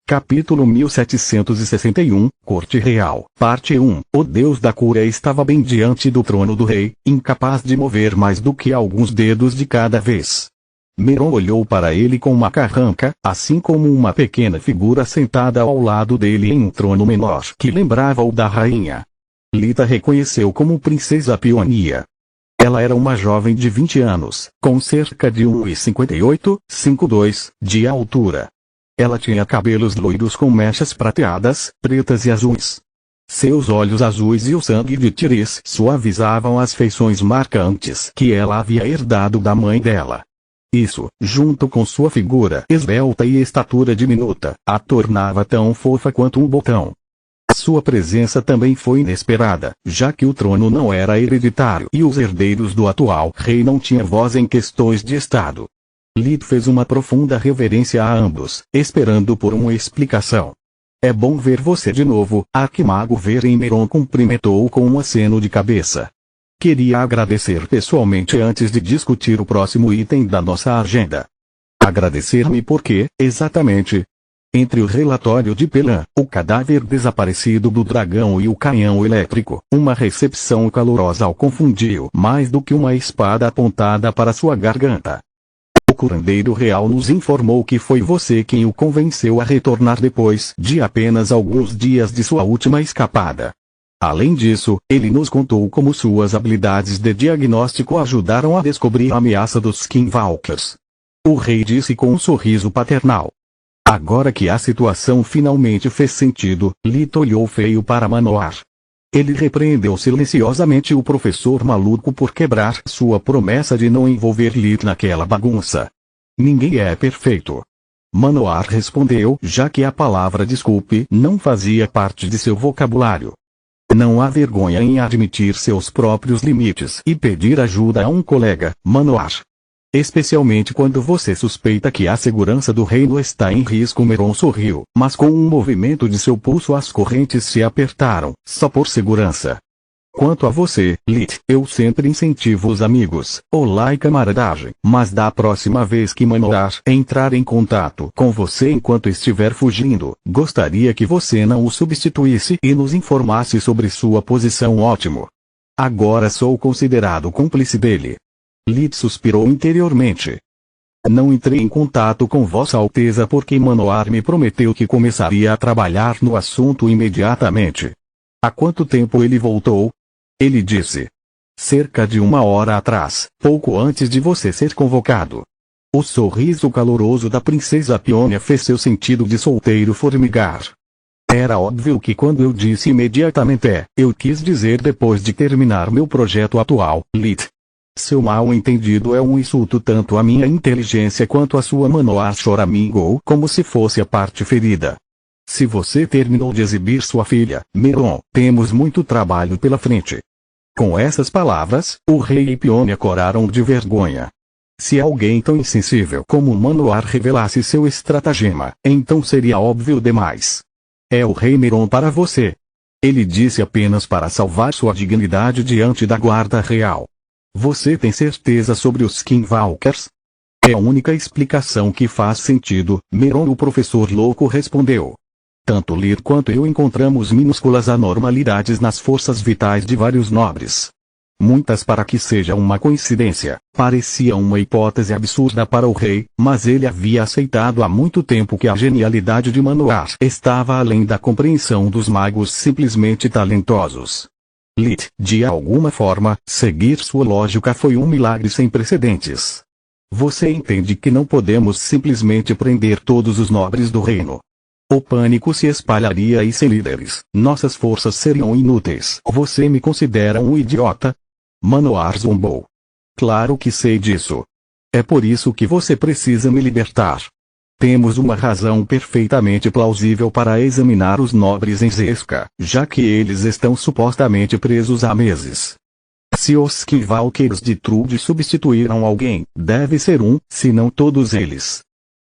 Capítulo 1761, Corte Real, Parte 1. O deus da cura estava bem diante do trono do rei, incapaz de mover mais do que alguns dedos de cada vez. Meron olhou para ele com uma carranca, assim como uma pequena figura sentada ao lado dele em um trono menor que lembrava o da rainha. Lita reconheceu como Princesa Pionia. Ela era uma jovem de 20 anos, com cerca de 1,58, de altura. Ela tinha cabelos loiros com mechas prateadas, pretas e azuis. Seus olhos azuis e o sangue de Tiris suavizavam as feições marcantes que ela havia herdado da mãe dela. Isso, junto com sua figura esbelta e estatura diminuta, a tornava tão fofa quanto um botão. Sua presença também foi inesperada, já que o trono não era hereditário e os herdeiros do atual rei não tinham voz em questões de estado. Lit fez uma profunda reverência a ambos, esperando por uma explicação. "É bom ver você de novo", Arquimago Meron cumprimentou com um aceno de cabeça. "Queria agradecer pessoalmente antes de discutir o próximo item da nossa agenda." "Agradecer-me por quê, exatamente?" Entre o relatório de Pelan, o cadáver desaparecido do dragão e o canhão elétrico, uma recepção calorosa o confundiu mais do que uma espada apontada para sua garganta. "O curandeiro real nos informou que foi você quem o convenceu a retornar depois de apenas alguns dias de sua última escapada. Além disso, ele nos contou como suas habilidades de diagnóstico ajudaram a descobrir a ameaça dos Skinwalkers." O rei disse com um sorriso paternal. Agora que a situação finalmente fez sentido, Lit olhou feio para Manoar. Ele repreendeu silenciosamente o professor maluco por quebrar sua promessa de não envolver Lit naquela bagunça. "Ninguém é perfeito." Manoar respondeu, já que a palavra desculpe não fazia parte de seu vocabulário. "Não há vergonha em admitir seus próprios limites e pedir ajuda a um colega, Manoar. Especialmente quando você suspeita que a segurança do reino está em risco." Meron sorriu, mas com um movimento de seu pulso as correntes se apertaram, só por segurança. "Quanto a você, Lit, eu sempre incentivo os amigos, olá e camaradagem, mas da próxima vez que Manoar entrar em contato com você enquanto estiver fugindo, gostaria que você não o substituísse e nos informasse sobre sua posição. Ótimo. Agora sou considerado cúmplice dele." Lit suspirou interiormente. "Não entrei em contato com Vossa Alteza porque Manoar me prometeu que começaria a trabalhar no assunto imediatamente." "Há quanto tempo ele voltou?" Ele disse. "Cerca de 1 hora atrás, pouco antes de você ser convocado." O sorriso caloroso da Princesa Pionia fez seu sentido de solteiro formigar. "Era óbvio que quando eu disse imediatamente eu quis dizer depois de terminar meu projeto atual, Lit. Seu mal-entendido é um insulto tanto à minha inteligência quanto à sua." Manoar choramingou como se fosse a parte ferida. "Se você terminou de exibir sua filha, Meron, temos muito trabalho pela frente." Com essas palavras, o rei e Pionia coraram de vergonha. Se alguém tão insensível como Manoar revelasse seu estratagema, então seria óbvio demais. "É o rei Meron para você." Ele disse apenas para salvar sua dignidade diante da guarda real. "Você tem certeza sobre os Skinwalkers?" "É a única explicação que faz sentido", Meron o professor louco respondeu. "Tanto Lir quanto eu encontramos minúsculas anormalidades nas forças vitais de vários nobres. Muitas para que seja uma coincidência." Parecia uma hipótese absurda para o rei, mas ele havia aceitado há muito tempo que a genialidade de Manoar estava além da compreensão dos magos simplesmente talentosos. Lit, de alguma forma, seguir sua lógica foi um milagre sem precedentes. "Você entende que não podemos simplesmente prender todos os nobres do reino. O pânico se espalharia e sem líderes, nossas forças seriam inúteis." "Você me considera um idiota?" Manoar zombou. "Claro que sei disso. É por isso que você precisa me libertar. Temos uma razão perfeitamente plausível para examinar os nobres em Zesca, já que eles estão supostamente presos há meses. Se os Skinwalkers de Trude substituíram alguém, deve ser um, se não todos eles.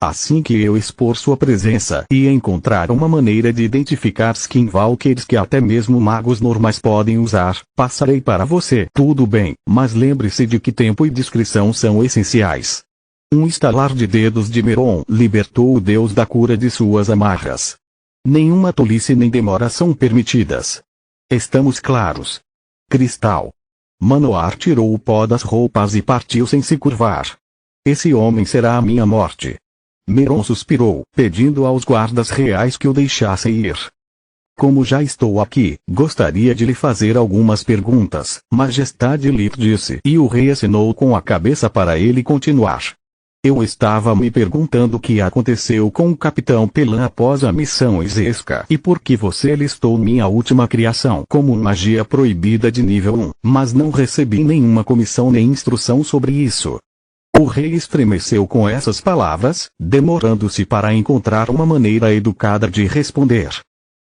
Assim que eu expor sua presença e encontrar uma maneira de identificar Skinwalkers que até mesmo magos normais podem usar, passarei para você." "Tudo bem, mas lembre-se de que tempo e discrição são essenciais." Um estalar de dedos de Meron libertou o deus da cura de suas amarras. Nenhuma tolice nem demora são permitidas. Estamos claros. Cristal. Manoar tirou o pó das roupas e partiu sem se curvar. Esse homem será a minha morte. Meron suspirou, pedindo aos guardas reais que o deixassem ir. Como já estou aqui, gostaria de lhe fazer algumas perguntas, Majestade Lit disse, e o rei acenou com a cabeça para ele continuar. Eu estava me perguntando o que aconteceu com o Capitão Pelan após a missão Isesca e por que você listou minha última criação como magia proibida de nível 1, mas não recebi nenhuma comissão nem instrução sobre isso. O rei estremeceu com essas palavras, demorando-se para encontrar uma maneira educada de responder.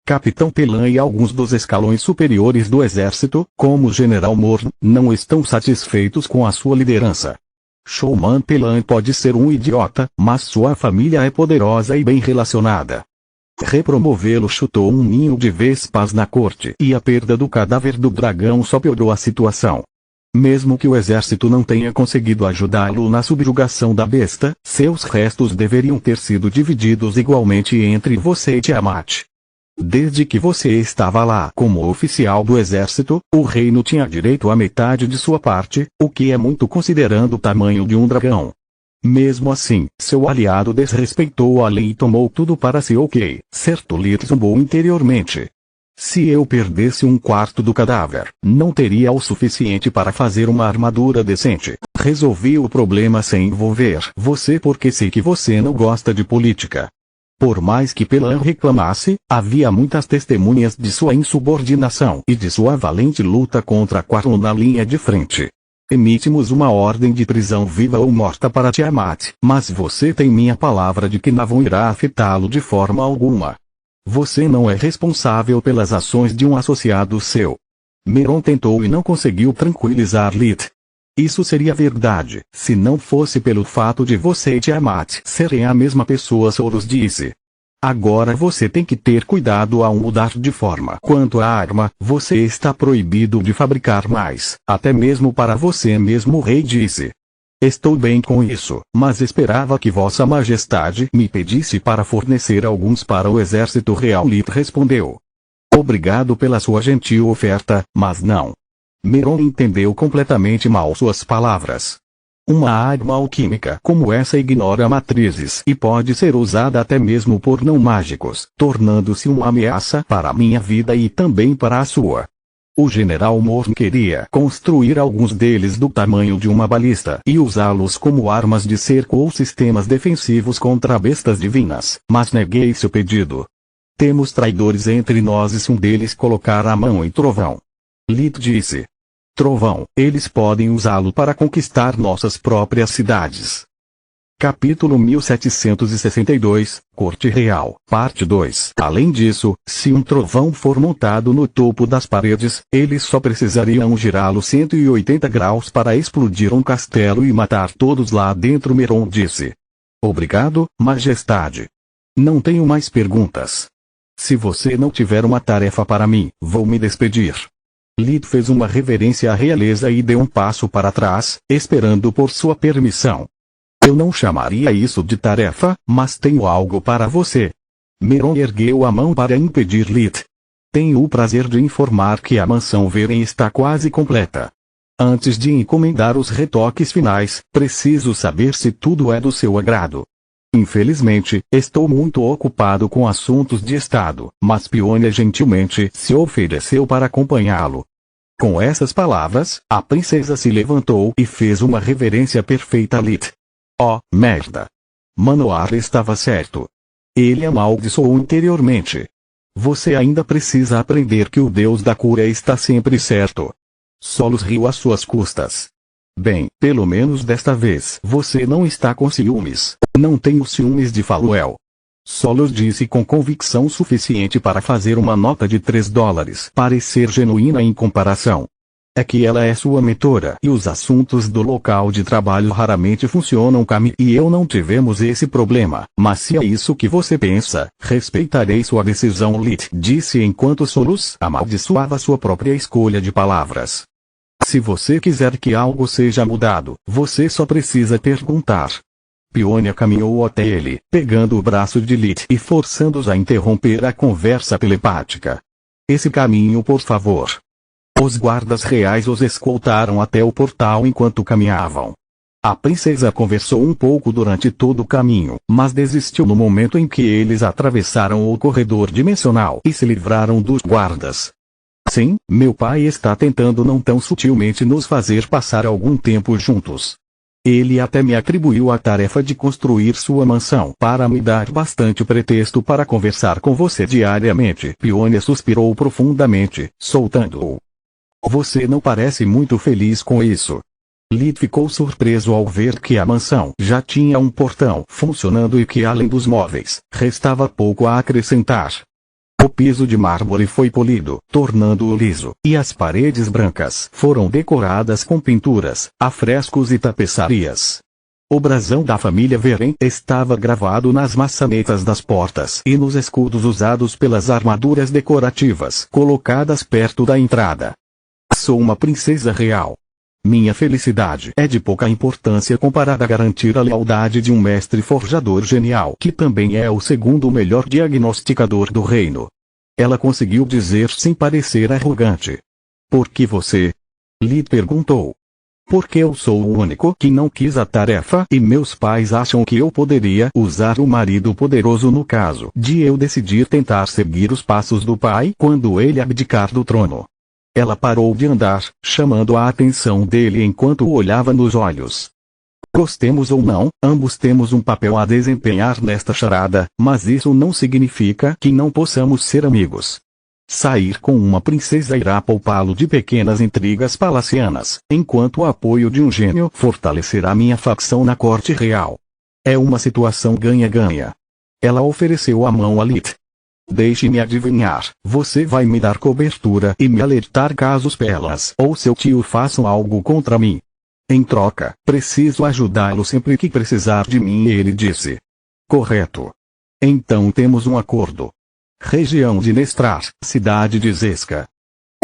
Capitão Pelan e alguns dos escalões superiores do exército, como o General Morn, não estão satisfeitos com a sua liderança. Showman Pelan pode ser um idiota, mas sua família é poderosa e bem relacionada. Repromovê-lo chutou um ninho de vespas na corte e a perda do cadáver do dragão só piorou a situação. Mesmo que o exército não tenha conseguido ajudá-lo na subjugação da besta, seus restos deveriam ter sido divididos igualmente entre você e Tiamat. Desde que você estava lá como oficial do exército, o reino tinha direito à metade de sua parte, o que é muito considerando o tamanho de um dragão. Mesmo assim, seu aliado desrespeitou a lei e tomou tudo para si. Ok, certo, Lit zumbou interiormente. Se eu perdesse um quarto do cadáver, não teria o suficiente para fazer uma armadura decente. Resolvi o problema sem envolver você porque sei que você não gosta de política. Por mais que Pelan reclamasse, havia muitas testemunhas de sua insubordinação e de sua valente luta contra Quaron na linha de frente. Emitimos uma ordem de prisão viva ou morta para Tiamat, mas você tem minha palavra de que não irá afetá-lo de forma alguma. Você não é responsável pelas ações de um associado seu. Meron tentou e não conseguiu tranquilizar Lit. Isso seria verdade, se não fosse pelo fato de você e Tiamat serem a mesma pessoa, Soros disse. Agora você tem que ter cuidado ao mudar de forma. Quanto à arma, você está proibido de fabricar mais, até mesmo para você mesmo, o rei disse. Estou bem com isso, mas esperava que Vossa Majestade me pedisse para fornecer alguns para o exército real. Lit respondeu. Obrigado pela sua gentil oferta, mas não. Meron entendeu completamente mal suas palavras. Uma arma alquímica como essa ignora matrizes e pode ser usada até mesmo por não mágicos, tornando-se uma ameaça para a minha vida e também para a sua. O General Morn queria construir alguns deles do tamanho de uma balista e usá-los como armas de cerco ou sistemas defensivos contra bestas divinas, mas neguei seu pedido. Temos traidores entre nós e se um deles colocar a mão em Trovão. Lit disse. Trovão, eles podem usá-lo para conquistar nossas próprias cidades. Capítulo 1762, Corte Real, Parte 2. Além disso, se um trovão for montado no topo das paredes, eles só precisariam girá-lo 180 graus para explodir um castelo e matar todos lá dentro. Meron disse. Obrigado, Majestade. Não tenho mais perguntas. Se você não tiver uma tarefa para mim, vou me despedir. Lit fez uma reverência à realeza e deu um passo para trás, esperando por sua permissão. Eu não chamaria isso de tarefa, mas tenho algo para você. Meron ergueu a mão para impedir Lit. Tenho o prazer de informar que a mansão Veren está quase completa. Antes de encomendar os retoques finais, preciso saber se tudo é do seu agrado. Infelizmente, estou muito ocupado com assuntos de estado, mas Pionia gentilmente se ofereceu para acompanhá-lo. Com essas palavras, a princesa se levantou e fez uma reverência perfeita a Lit. Oh, merda! Manoar estava certo. Ele amaldiçoou interiormente. Você ainda precisa aprender que o deus da cura está sempre certo. Solos riu às suas custas. Bem, pelo menos desta vez você não está com ciúmes. Não tenho ciúmes de Faluel. Solos disse com convicção suficiente para fazer uma nota de $3 parecer genuína em comparação. É que ela é sua mentora e os assuntos do local de trabalho raramente funcionam. Cami e eu não tivemos esse problema, mas se é isso que você pensa, respeitarei sua decisão. Lit disse enquanto Solos amaldiçoava sua própria escolha de palavras. Se você quiser que algo seja mudado, você só precisa perguntar. Peonia caminhou até ele, pegando o braço de Lit e forçando-os a interromper a conversa telepática. Esse caminho, por favor. Os guardas reais os escoltaram até o portal enquanto caminhavam. A princesa conversou um pouco durante todo o caminho, mas desistiu no momento em que eles atravessaram o corredor dimensional e se livraram dos guardas. Sim, meu pai está tentando não tão sutilmente nos fazer passar algum tempo juntos. Ele até me atribuiu a tarefa de construir sua mansão para me dar bastante pretexto para conversar com você diariamente. Peonia suspirou profundamente, soltando-o. Você não parece muito feliz com isso. Lit ficou surpreso ao ver que a mansão já tinha um portão funcionando e que além dos móveis, restava pouco a acrescentar. O piso de mármore foi polido, tornando-o liso, e as paredes brancas foram decoradas com pinturas, afrescos e tapeçarias. O brasão da família Veren estava gravado nas maçanetas das portas e nos escudos usados pelas armaduras decorativas colocadas perto da entrada. Sou uma princesa real. Minha felicidade é de pouca importância comparada a garantir a lealdade de um mestre forjador genial que também é o segundo melhor diagnosticador do reino. Ela conseguiu dizer sem parecer arrogante. Por que você? Lit perguntou. Porque eu sou o único que não quis a tarefa e meus pais acham que eu poderia usar o marido poderoso no caso de eu decidir tentar seguir os passos do pai quando ele abdicar do trono. Ela parou de andar, chamando a atenção dele enquanto o olhava nos olhos. Gostemos ou não, ambos temos um papel a desempenhar nesta charada, mas isso não significa que não possamos ser amigos. Sair com uma princesa irá poupá-lo de pequenas intrigas palacianas, enquanto o apoio de um gênio fortalecerá minha facção na corte real. É uma situação ganha-ganha. Ela ofereceu a mão a Lit. Deixe-me adivinhar, você vai me dar cobertura e me alertar caso os Pelas ou seu tio façam algo contra mim. Em troca, preciso ajudá-lo sempre que precisar de mim, ele disse. Correto. Então temos um acordo. Região de Nestrar, cidade de Zesca.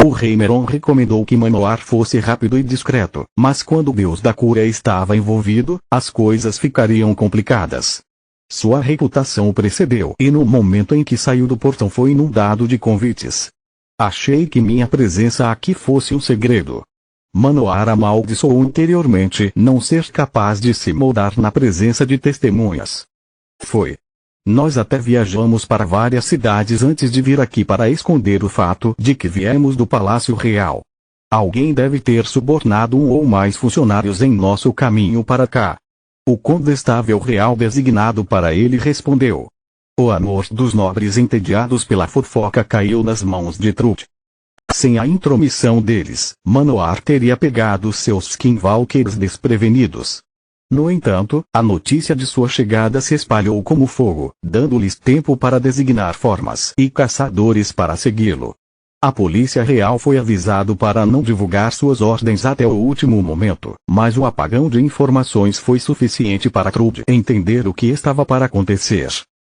O rei Meron recomendou que Manoar fosse rápido e discreto, mas quando o deus da cura estava envolvido, as coisas ficariam complicadas. Sua reputação o precedeu e no momento em que saiu do portão foi inundado de convites. Achei que minha presença aqui fosse um segredo. Manoar amaldiçoou interiormente não ser capaz de se moldar na presença de testemunhas. Foi. Nós até viajamos para várias cidades antes de vir aqui para esconder o fato de que viemos do Palácio Real. Alguém deve ter subornado um ou mais funcionários em nosso caminho para cá. O condestável real designado para ele respondeu. O amor dos nobres entediados pela fofoca caiu nas mãos de Trud. Sem a intromissão deles, Manoar teria pegado seus skinwalkers desprevenidos. No entanto, a notícia de sua chegada se espalhou como fogo, dando-lhes tempo para designar formas e caçadores para segui-lo. A polícia real foi avisado para não divulgar suas ordens até o último momento, mas o apagão de informações foi suficiente para Trud entender o que estava para acontecer.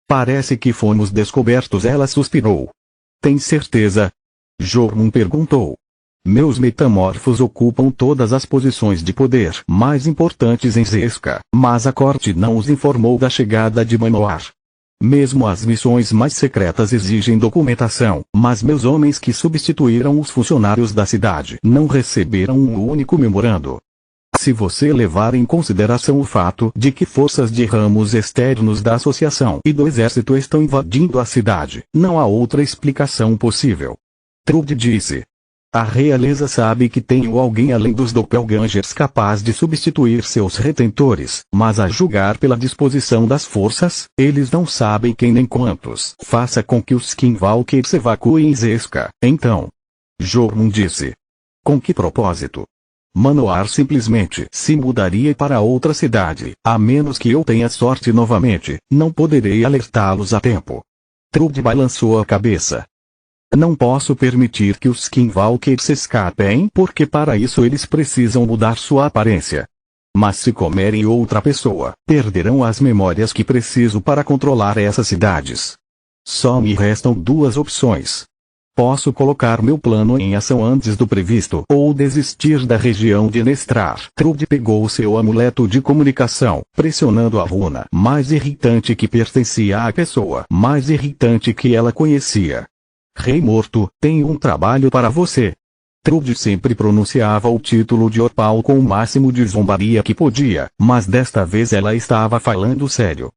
Parece que fomos descobertos, ela suspirou. Tem certeza? Jormung perguntou. Meus metamorfos ocupam todas as posições de poder mais importantes em Zesca, mas a corte não os informou da chegada de Manoar. Mesmo as missões mais secretas exigem documentação, mas meus homens que substituíram os funcionários da cidade não receberam um único memorando. Se você levar em consideração o fato de que forças de ramos externos da associação e do exército estão invadindo a cidade, não há outra explicação possível. Trud disse. A realeza sabe que tenho alguém além dos doppelgangers capaz de substituir seus retentores, mas a julgar pela disposição das forças, eles não sabem quem nem quantos. Faça com que os skinwalkers evacuem Zesca, então. Jormung disse. Com que propósito? Manoar simplesmente se mudaria para outra cidade, a menos que eu tenha sorte novamente, não poderei alertá-los a tempo. Trud balançou a cabeça. Não posso permitir que os skinwalkers escapem porque para isso eles precisam mudar sua aparência. Mas se comerem outra pessoa, perderão as memórias que preciso para controlar essas cidades. Só me restam duas opções. Posso colocar meu plano em ação antes do previsto ou desistir da região de Nestrar. Trude pegou seu amuleto de comunicação, pressionando a runa mais irritante que pertencia à pessoa mais irritante que ela conhecia. Rei Morto, tenho um trabalho para você. Trude sempre pronunciava o título de Orpal com o máximo de zombaria que podia, mas desta vez ela estava falando sério.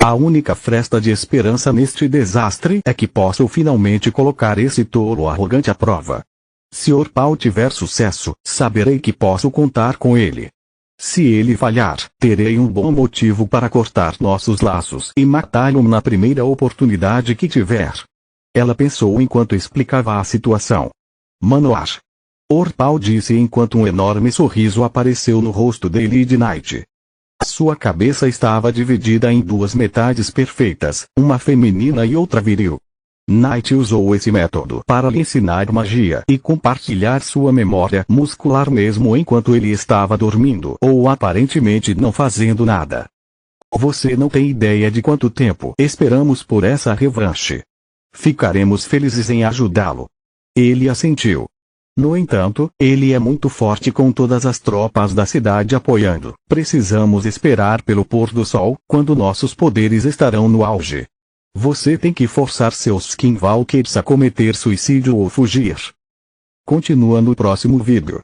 A única fresta de esperança neste desastre é que posso finalmente colocar esse tolo arrogante à prova. Se Orpal tiver sucesso, saberei que posso contar com ele. Se ele falhar, terei um bom motivo para cortar nossos laços e matá-lo na primeira oportunidade que tiver. Ela pensou enquanto explicava a situação. Manoar. Orpal disse enquanto um enorme sorriso apareceu no rosto de Lady Knight. Sua cabeça estava dividida em duas metades perfeitas, uma feminina e outra viril. Knight usou esse método para lhe ensinar magia e compartilhar sua memória muscular mesmo enquanto ele estava dormindo ou aparentemente não fazendo nada. Você não tem ideia de quanto tempo esperamos por essa revanche. Ficaremos felizes em ajudá-lo. Ele assentiu. No entanto, ele é muito forte com todas as tropas da cidade apoiando. Precisamos esperar pelo pôr do sol, quando nossos poderes estarão no auge. Você tem que forçar seus Skinwalkers a cometer suicídio ou fugir. Continua no próximo vídeo.